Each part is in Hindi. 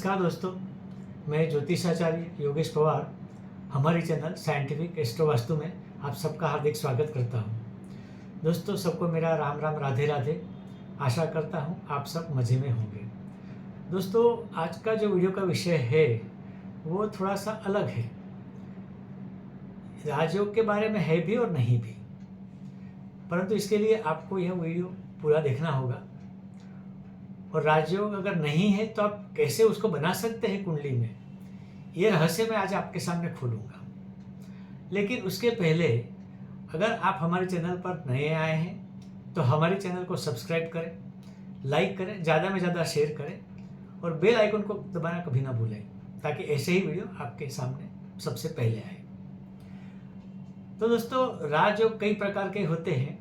नमस्कार दोस्तों, मैं ज्योतिषाचार्य योगेश पवार हमारी चैनल साइंटिफिक एस्ट्रो वास्तु में आप सबका हार्दिक स्वागत करता हूं। दोस्तों, सबको मेरा राम राम राधे राधे। आशा करता हूं आप सब मज़े में होंगे। दोस्तों, आज का जो वीडियो का विषय है वो थोड़ा सा अलग है। राजयोग के बारे में है भी और नहीं भी, परंतु इसके लिए आपको यह वीडियो पूरा देखना होगा। और राजयोग अगर नहीं है तो आप कैसे उसको बना सकते हैं कुंडली में, ये रहस्य मैं आज आपके सामने खोलूँगा। लेकिन उसके पहले अगर आप हमारे चैनल पर नए आए हैं तो हमारे चैनल को सब्सक्राइब करें, लाइक करें, ज़्यादा में ज़्यादा शेयर करें और बेल आइकन को दबाना कभी ना भूलें, ताकि ऐसे ही वीडियो आपके सामने सबसे पहले आए। तो दोस्तों, राजयोग कई प्रकार के होते हैं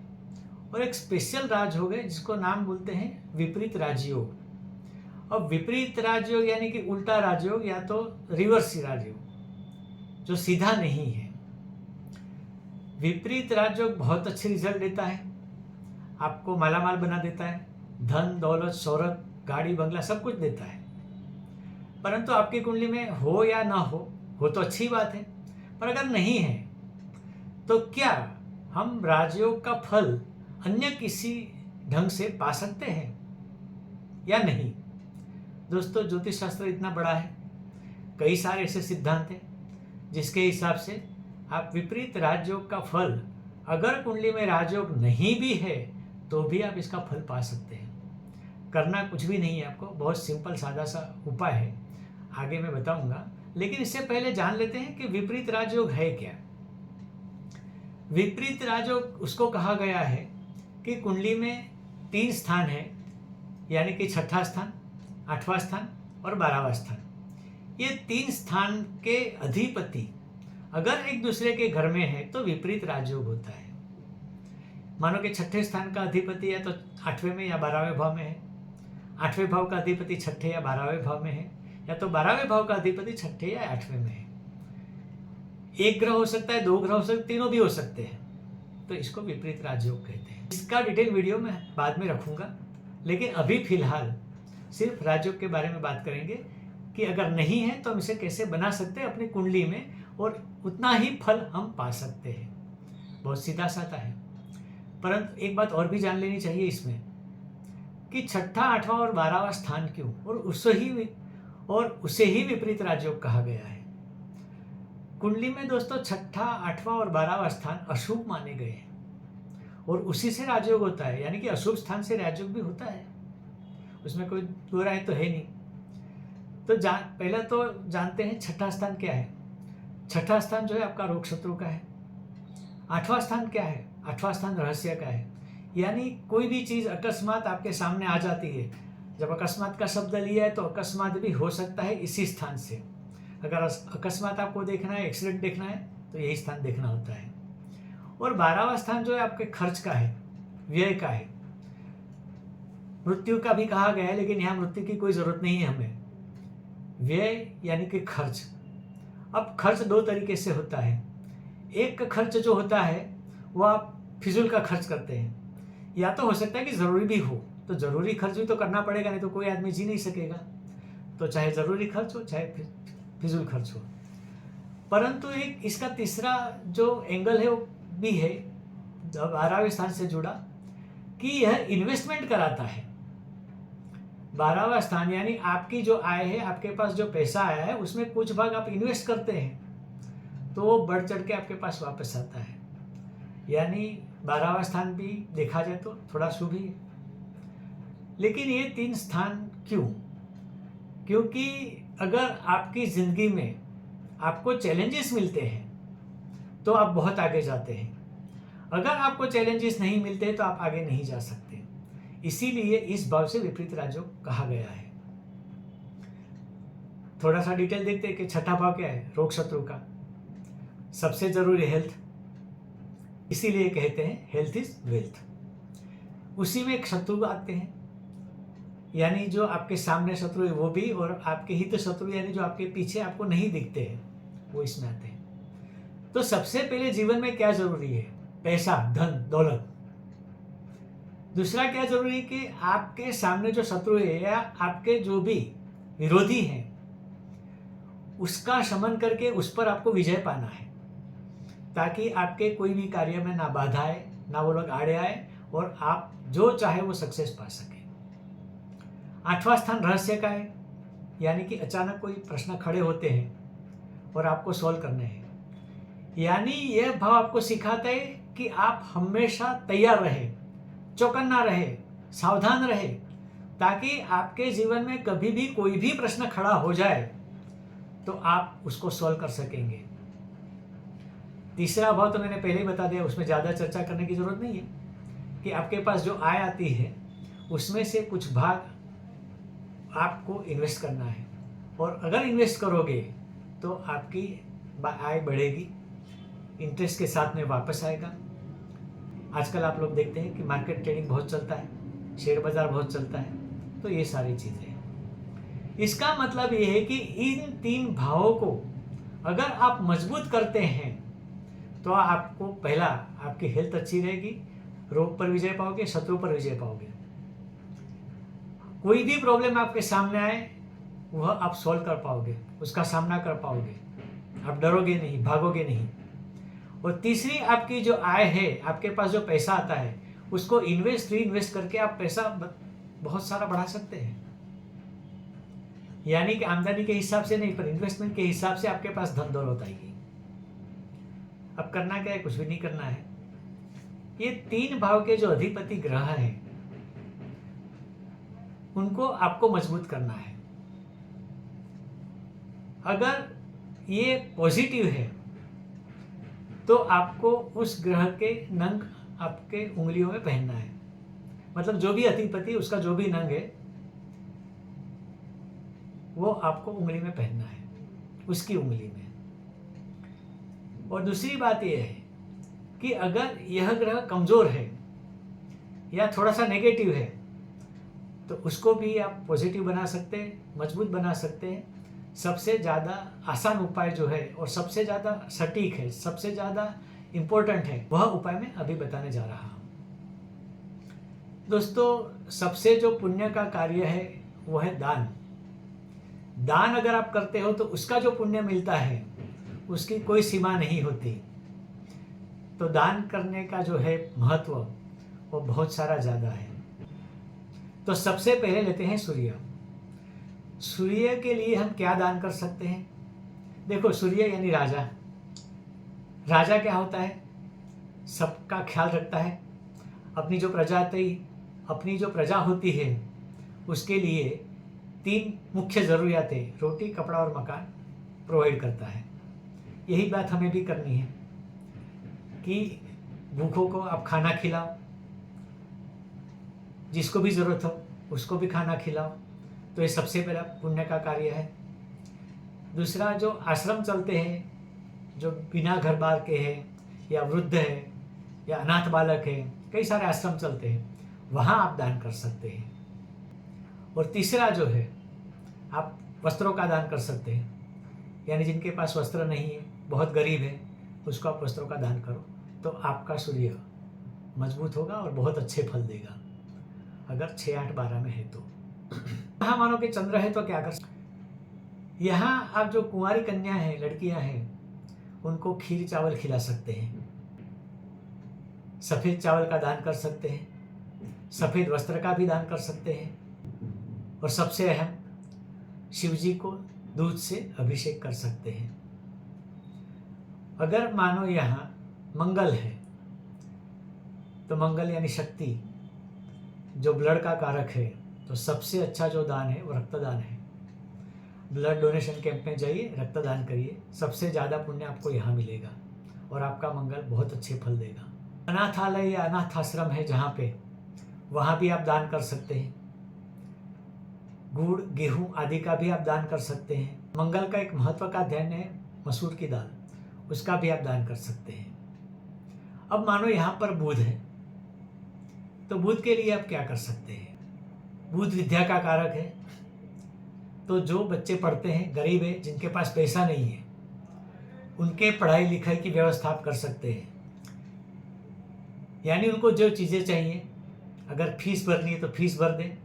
और एक स्पेशल राजयोग है जिसको नाम बोलते हैं विपरीत राजयोग। और विपरीत राजयोग यानी कि उल्टा राजयोग या तो रिवर्स राजयोग, जो सीधा नहीं है। विपरीत राजयोग बहुत अच्छे रिजल्ट देता है, आपको मालामाल बना देता है, धन दौलत शोहरत गाड़ी बंगला सब कुछ देता है। परंतु आपकी कुंडली में हो या ना हो तो अच्छी बात है, पर अगर नहीं है तो क्या हम राजयोग का फल अन्य किसी ढंग से पा सकते हैं या नहीं? दोस्तों, ज्योतिष शास्त्र इतना बड़ा है, कई सारे ऐसे सिद्धांत हैं जिसके हिसाब से आप विपरीत राजयोग का फल, अगर कुंडली में राजयोग नहीं भी है तो भी आप इसका फल पा सकते हैं। करना कुछ भी नहीं है, आपको बहुत सिंपल सादा सा उपाय है, आगे मैं बताऊंगा। लेकिन इससे पहले जान लेते हैं कि विपरीत राजयोग है क्या। विपरीत राजयोग उसको कहा गया है कि कुंडली में 3 स्थान है, यानी कि छठा स्थान, 8वां स्थान और 12वां स्थान। ये 3 स्थान के अधिपति अगर एक दूसरे के घर में है तो विपरीत राजयोग होता है। मानो कि छठे स्थान का अधिपति या तो 8वें में या 12वें भाव में है, 8वें भाव का अधिपति छठे या 12वें भाव में है, या तो 12वें भाव का अधिपति छठे या 8वें में है। एक ग्रह हो सकता है, 2 ग्रह हो सकते हैं, तीनों भी हो सकते हैं, तो इसको विपरीत राजयोग कहते हैं। इसका डिटेल वीडियो में बाद में रखूंगा, लेकिन अभी फिलहाल सिर्फ राजयोग के बारे में बात करेंगे कि अगर नहीं है तो हम इसे कैसे बना सकते हैं अपनी कुंडली में, और उतना ही फल हम पा सकते हैं। बहुत सीधा साधा है। परंतु एक बात और भी जान लेनी चाहिए इसमें कि छठा, 8वां और 12वां स्थान क्यों, और उसे ही विपरीत राजयोग कहा गया है। कुंडली में दोस्तों छठा, 8वां और 12वां स्थान अशुभ माने गए हैं और उसी से राजयोग होता है, यानी कि अशुभ स्थान से राजयोग भी होता है, उसमें कोई दो राय तो है नहीं। तो पहला तो जानते हैं छठा स्थान क्या है। छठा स्थान जो है आपका रोग शत्रु का है। 8वां स्थान क्या है? 8वां स्थान रहस्य का है, यानी कोई भी चीज़ अकस्मात आपके सामने आ जाती है। जब अकस्मात का शब्द लिया है तो अकस्मात भी हो सकता है इसी स्थान से। अगर अकस्मात आपको देखना है, एक्सीडेंट देखना है, तो यही स्थान देखना होता है। और 12वां स्थान जो है आपके खर्च का है, व्यय का है। मृत्यु का भी कहा गया है, लेकिन यहाँ मृत्यु की कोई ज़रूरत नहीं है हमें। व्यय यानी कि खर्च। अब खर्च 2 तरीके से होता है। एक खर्च जो होता है वो आप फिजूल का खर्च करते हैं, या तो हो सकता है कि ज़रूरी भी हो, तो ज़रूरी खर्च भी तो करना पड़ेगा, नहीं तो कोई आदमी जी नहीं सकेगा। तो चाहे ज़रूरी खर्च हो चाहे फिजूल खर्च हो। परंतु एक इसका तीसरा जो एंगल है वो भी है, 12वें स्थान से जुड़ा, कि यह इन्वेस्टमेंट कराता है। 12वां स्थान यानी आपकी जो आय है, आपके पास जो पैसा आया है उसमें कुछ भाग आप इन्वेस्ट करते हैं तो वो बढ़ चढ़ के आपके पास वापस आता है। यानी 12वां स्थान भी देखा जाए तो थोड़ा शुभ ही है। लेकिन ये 3 स्थान क्यों? क्योंकि अगर आपकी ज़िंदगी में आपको चैलेंजेस मिलते हैं तो आप बहुत आगे जाते हैं। अगर आपको चैलेंजेस नहीं मिलते तो आप आगे नहीं जा सकते। इसीलिए इस भाव से विपरीत राजयोग कहा गया है। थोड़ा सा डिटेल देखते हैं कि छठा भाव क्या है। रोग शत्रु का सबसे जरूरी हेल्थ, इसीलिए कहते हैं हेल्थ इज वेल्थ। उसी में एक शत्रु आते हैं, यानी जो आपके सामने शत्रु है वो भी, और आपके हित शत्रु यानी जो आपके पीछे आपको नहीं दिखते हैं वो इसमें आते हैं। तो सबसे पहले जीवन में क्या जरूरी है? पैसा, धन, दौलत। दूसरा क्या जरूरी है कि आपके सामने जो शत्रु है या आपके जो भी विरोधी हैं उसका शमन करके उस पर आपको विजय पाना है, ताकि आपके कोई भी कार्य में ना बाधा आए, ना वो लोग आड़े आए, और आप जो चाहे वो सक्सेस पा सके। 8वां स्थान रहस्य का है, यानी कि अचानक कोई प्रश्न खड़े होते हैं और आपको सॉल्व करने हैं। यानी यह भाव आपको सिखाता है कि आप हमेशा तैयार रहे, चौकन्ना रहे, सावधान रहे, ताकि आपके जीवन में कभी भी कोई भी प्रश्न खड़ा हो जाए तो आप उसको सॉल्व कर सकेंगे। तीसरा भाव तो मैंने पहले ही बता दिया, उसमें ज़्यादा चर्चा करने की जरूरत नहीं है, कि आपके पास जो आय आती है उसमें से कुछ भाग आपको इन्वेस्ट करना है, और अगर इन्वेस्ट करोगे तो आपकी आय बढ़ेगी, इंटरेस्ट के साथ में वापस आएगा। आजकल आप लोग देखते हैं कि मार्केट ट्रेडिंग बहुत चलता है, शेयर बाजार बहुत चलता है, तो ये सारी चीज़ें हैं। इसका मतलब ये है कि इन 3 भावों को अगर आप मजबूत करते हैं तो आपको पहला, आपकी हेल्थ अच्छी रहेगी, रोग पर विजय पाओगे, शत्रु पर विजय पाओगे। कोई भी प्रॉब्लम आपके सामने आए वह आप सॉल्व कर पाओगे, उसका सामना कर पाओगे, आप डरोगे नहीं, भागोगे नहीं। और तीसरी, आपकी जो आय है, आपके पास जो पैसा आता है, उसको री इन्वेस्ट करके आप पैसा बहुत सारा बढ़ा सकते हैं। यानी कि आमदनी के हिसाब से नहीं, पर इन्वेस्टमेंट के हिसाब से आपके पास धन दौलत आएगी। अब करना क्या है? कुछ भी नहीं करना है। ये 3 भाव के जो अधिपति ग्रह हैं उनको आपको मजबूत करना है। अगर ये पॉजिटिव है तो आपको उस ग्रह के नंग आपके उंगलियों में पहनना है। मतलब जो भी अधिपति, उसका जो भी नंग है वो आपको उंगली में पहनना है, उसकी उंगली में। और दूसरी बात यह है कि अगर यह ग्रह कमजोर है या थोड़ा सा नेगेटिव है तो उसको भी आप पॉजिटिव बना सकते हैं, मजबूत बना सकते हैं। सबसे ज़्यादा आसान उपाय जो है और सबसे ज़्यादा सटीक है, सबसे ज़्यादा इम्पोर्टेंट है, वह उपाय मैं अभी बताने जा रहा हूँ। दोस्तों, सबसे जो पुण्य का कार्य है वह है दान। दान अगर आप करते हो तो उसका जो पुण्य मिलता है उसकी कोई सीमा नहीं होती। तो दान करने का जो है महत्व वो बहुत सारा ज़्यादा है। तो सबसे पहले लेते हैं सूर्य। सूर्य के लिए हम क्या दान कर सकते हैं? देखो, सूर्य यानी राजा। राजा क्या होता है? सबका ख्याल रखता है। अपनी जो प्रजा होती है उसके लिए 3 मुख्य ज़रूरियातें, रोटी, कपड़ा और मकान प्रोवाइड करता है। यही बात हमें भी करनी है कि भूखों को आप खाना खिलाओ, जिसको भी ज़रूरत हो उसको भी खाना खिलाओ। तो ये सबसे पहला पुण्य का कार्य है। दूसरा, जो आश्रम चलते हैं, जो बिना घर बार के हैं या वृद्ध है या अनाथ बालक है, कई सारे आश्रम चलते हैं, वहाँ आप दान कर सकते हैं। और तीसरा जो है, आप वस्त्रों का दान कर सकते हैं। यानी जिनके पास वस्त्र नहीं है, बहुत गरीब है, उसको आप वस्त्रों का दान करो तो आपका सूर्य मजबूत होगा और बहुत अच्छे फल देगा, अगर 6, 8, 12 में है तो। यहाँ मानो कि चंद्र है तो क्या कर सकते? यहाँ आप जो कुंवारी कन्या हैं, लड़कियां हैं, उनको खीर चावल खिला सकते हैं, सफ़ेद चावल का दान कर सकते हैं, सफ़ेद वस्त्र का भी दान कर सकते हैं, और सबसे अहम, शिव जी को दूध से अभिषेक कर सकते हैं। अगर मानो यहाँ मंगल है तो मंगल यानी शक्ति, जो ब्लड का कारक है, तो सबसे अच्छा जो दान है वो रक्तदान है। ब्लड डोनेशन कैंप में जाइए, रक्तदान करिए, सबसे ज़्यादा पुण्य आपको यहाँ मिलेगा और आपका मंगल बहुत अच्छे फल देगा। अनाथालय या अनाथ आश्रम है जहाँ पे, वहाँ भी आप दान कर सकते हैं। गुड़, गेहूँ आदि का भी आप दान कर सकते हैं। मंगल का एक महत्व का ध्यान है मसूर की दाल, उसका भी आप दान कर सकते हैं। अब मानो यहाँ पर बुध है, तो बुध के लिए आप क्या कर सकते हैं? बुध विद्या का कारक है, तो जो बच्चे पढ़ते हैं, गरीब है, जिनके पास पैसा नहीं है, उनके पढ़ाई लिखाई की व्यवस्था आप कर सकते हैं। यानी उनको जो चीज़ें चाहिए, अगर फीस भरनी है तो फीस भर दें।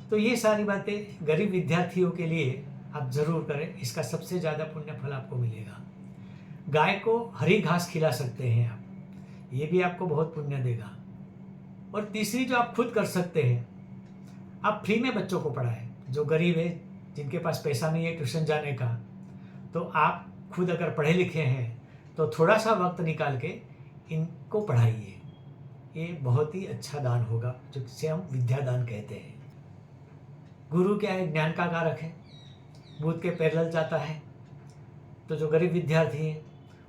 तो ये सारी बातें गरीब विद्यार्थियों के लिए आप ज़रूर करें, इसका सबसे ज़्यादा पुण्य फल आपको मिलेगा। गाय को हरी घास खिला सकते हैं आप, ये भी आपको बहुत पुण्य देगा। और तीसरी जो आप खुद कर सकते हैं, आप फ्री में बच्चों को पढ़ाएं। जो गरीब है, जिनके पास पैसा नहीं है ट्यूशन जाने का, तो आप खुद अगर पढ़े लिखे हैं तो थोड़ा सा वक्त निकाल के इनको पढ़ाइए। ये बहुत ही अच्छा दान होगा, जिसे हम विद्या दान कहते हैं। गुरु क्या है? ज्ञान का कारक है, बुध के पैरेलल जाता है। तो जो गरीब विद्यार्थी हैं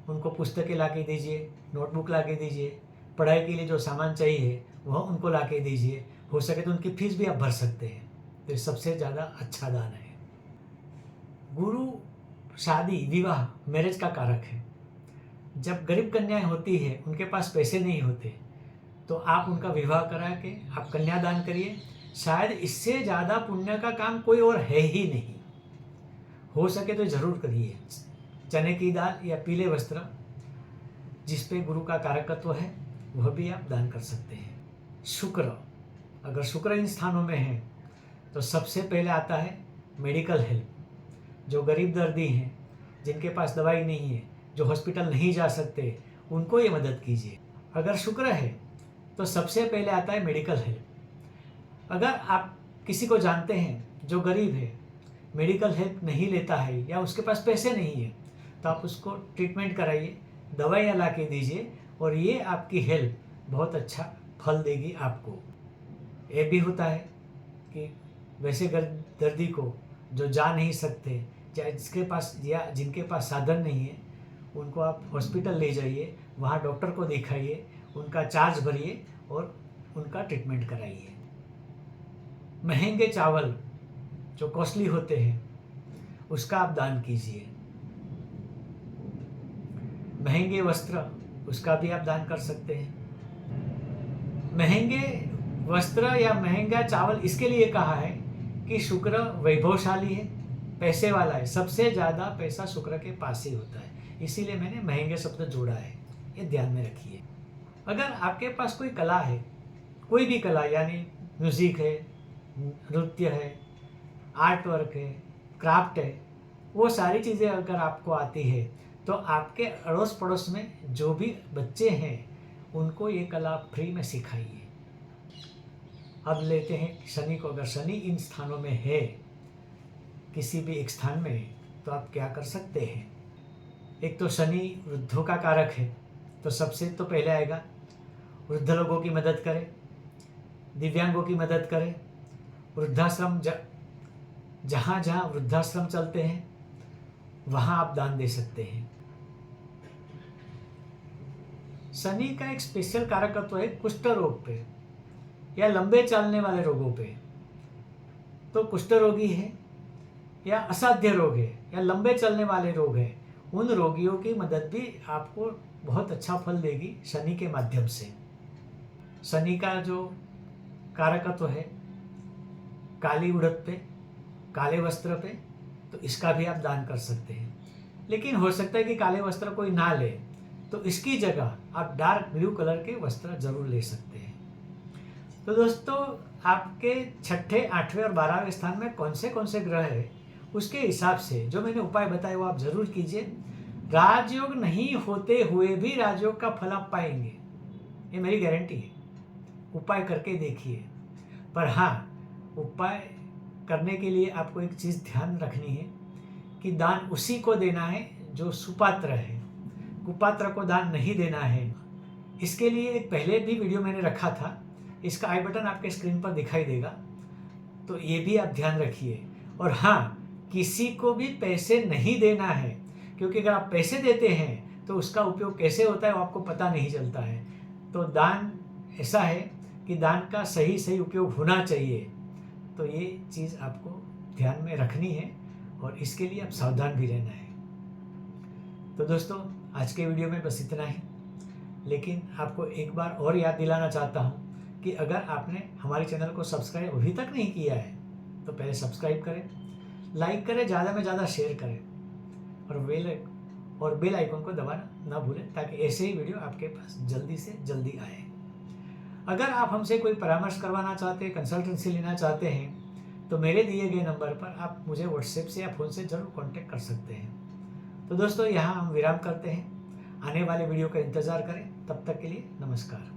उनको पुस्तकें ला के दीजिए, नोटबुक ला के दीजिए, पढ़ाई के लिए जो सामान चाहिए वह उनको ला के दीजिए। हो सके तो उनकी फीस भी आप भर सकते हैं, तो ये सबसे ज़्यादा अच्छा दान है। गुरु शादी, विवाह, मैरिज का कारक है। जब गरीब कन्याएं होती है, उनके पास पैसे नहीं होते, तो आप उनका विवाह करा के आप कन्यादान करिए। शायद इससे ज़्यादा पुण्य का काम कोई और है ही नहीं। हो सके तो ज़रूर करिए। चने की दाल या पीले वस्त्र जिस पे गुरु का कारकत्व है वह भी आप दान कर सकते हैं। शुक्र, अगर शुक्र इन स्थानों में है तो सबसे पहले आता है मेडिकल हेल्प। जो गरीब दर्दी हैं, जिनके पास दवाई नहीं है, जो हॉस्पिटल नहीं जा सकते, उनको ये मदद कीजिए। अगर शुक्र है तो सबसे पहले आता है मेडिकल हेल्प। अगर आप किसी को जानते हैं जो गरीब है, मेडिकल हेल्प नहीं लेता है या उसके पास पैसे नहीं है, तो आप उसको ट्रीटमेंट कराइए, दवाइयाँ ला के दीजिए, और ये आपकी हेल्प बहुत अच्छा फल देगी आपको। ये भी होता है कि वैसे दर्दी को जो जा नहीं सकते या जिनके पास साधन नहीं है, उनको आप हॉस्पिटल ले जाइए, वहाँ डॉक्टर को दिखाइए, उनका चार्ज भरिए और उनका ट्रीटमेंट कराइए। महंगे चावल जो कॉस्टली होते हैं उसका आप दान कीजिए। महंगे वस्त्र, उसका भी आप दान कर सकते हैं। महंगे वस्त्र या महंगा चावल इसके लिए कहा है कि शुक्र वैभवशाली है, पैसे वाला है। सबसे ज़्यादा पैसा शुक्र के पास ही होता है, इसीलिए मैंने महंगे शब्द जोड़ा है, ये ध्यान में रखिए। अगर आपके पास कोई कला है, कोई भी कला, यानी म्यूज़िक है, नृत्य है, आर्ट वर्क है, क्राफ्ट है, वो सारी चीज़ें अगर आपको आती है तो आपके अड़ोस पड़ोस में जो भी बच्चे हैं उनको ये कला फ्री में सिखाइए। अब लेते हैं शनि को। अगर शनि इन स्थानों में है, किसी भी एक स्थान में, तो आप क्या कर सकते हैं? एक तो शनि वृद्धों का कारक है, तो सबसे तो पहले आएगा वृद्ध लोगों की मदद करें, दिव्यांगों की मदद करें। वृद्धाश्रम, जहाँ जहाँ वृद्धाश्रम चलते हैं वहाँ आप दान दे सकते हैं। शनि का एक स्पेशल कारकत्व है कुष्ठ रोग पे या लंबे चलने वाले रोगों पे। तो कुष्ठ रोगी है या असाध्य रोग है या लंबे चलने वाले रोग है, उन रोगियों की मदद भी आपको बहुत अच्छा फल देगी शनि के माध्यम से। शनि का जो कारकत्व है काली उड़द पे, काले वस्त्र पे, तो इसका भी आप दान कर सकते हैं। लेकिन हो सकता है कि काले वस्त्र कोई ना ले, तो इसकी जगह आप डार्क ब्लू कलर के वस्त्र जरूर ले सकते हैं। तो दोस्तों, आपके छठे, 8वें और 12वें स्थान में कौन से ग्रह है, उसके हिसाब से जो मैंने उपाय बताए वो आप जरूर कीजिए। राजयोग नहीं होते हुए भी राजयोग का फल आप पाएंगे, ये मेरी गारंटी है। उपाय करके देखिए। पर हाँ, उपाय करने के लिए आपको एक चीज़ ध्यान रखनी है कि दान उसी को देना है जो सुपात्र है, कुपात्र को दान नहीं देना है। इसके लिए एक पहले भी वीडियो मैंने रखा था, इसका आई बटन आपके स्क्रीन पर दिखाई देगा, तो ये भी आप ध्यान रखिए। और हाँ, किसी को भी पैसे नहीं देना है, क्योंकि अगर आप पैसे देते हैं तो उसका उपयोग कैसे होता है वो आपको पता नहीं चलता है। तो दान ऐसा है कि दान का सही उपयोग होना चाहिए। तो ये चीज़ आपको ध्यान में रखनी है और इसके लिए आप सावधान भी रहना है। तो दोस्तों, आज के वीडियो में बस इतना ही। लेकिन आपको एक बार और याद दिलाना चाहता हूँ कि अगर आपने हमारे चैनल को सब्सक्राइब अभी तक नहीं किया है तो पहले सब्सक्राइब करें, लाइक करें, ज़्यादा में ज़्यादा शेयर करें और बेल आइकन को दबाना ना भूलें, ताकि ऐसे ही वीडियो आपके पास जल्दी से जल्दी आए। अगर आप हमसे कोई परामर्श करवाना चाहते हैं, कंसल्टेंसी लेना चाहते हैं, तो मेरे दिए गए नंबर पर आप मुझे व्हाट्सएप से या फ़ोन से ज़रूर कांटेक्ट कर सकते हैं। तो दोस्तों यहाँ हम विराम करते हैं। आने वाले वीडियो का इंतज़ार करें। तब तक के लिए नमस्कार।